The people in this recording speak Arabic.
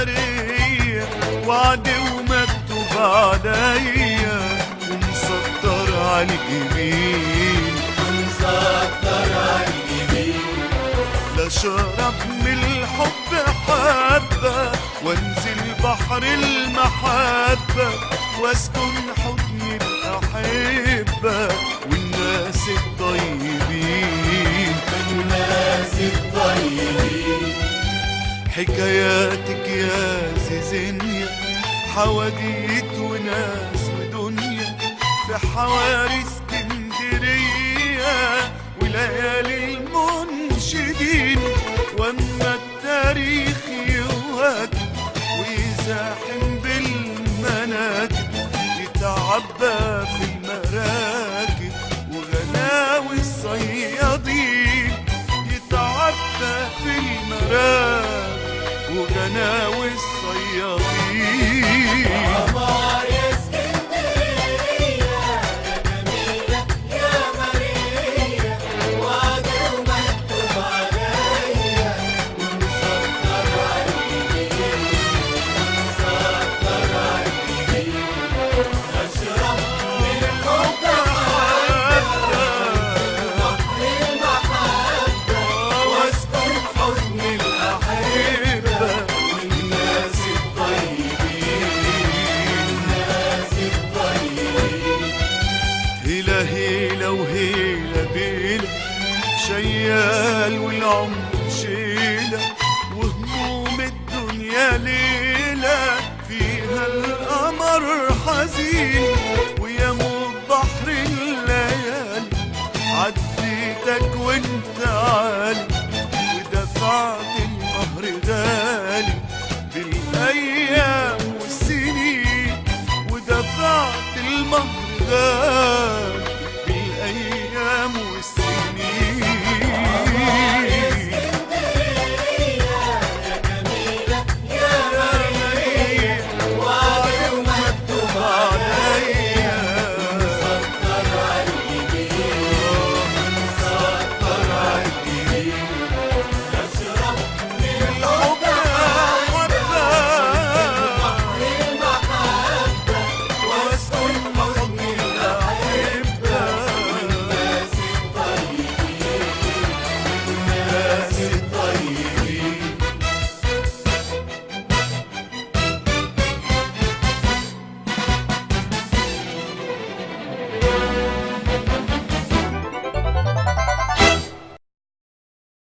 جمارية، وعدي ومكتوب عليا ومسطر على اليمين، مسطر على اليمين. لا شرب من الحب حبة وانزل بحر المحبة واسكن حضن الأحبة والناس الطيبين، والناس الطيبين. حكاياتك يا زيزينيا حواديت وناس ودنيا في حواري اسكندرية وليالي المنشدين، واما التاريخ يوهج ويزاحم بالمناكب يتعبى في المراكب وغلاوي الصيادين، يتعبى في المراكب وغناوي الصيادين. قمر يا اسكندرية يا جميلة يا ماريا، وعدي ومكتوب عليا ومسطر على اليمين، مسطر على اليمين. أشرب من الحب حبة بحر المحبة واسكن حضن الأحبة والناس الطيبين، الناس الطيبين. هيلا هيلا وهيلا بيلا شيال والعمر شيلة وهموم الدنيا ليلة فيها القمر حزين ويموت بحر الليالي عديتك وانت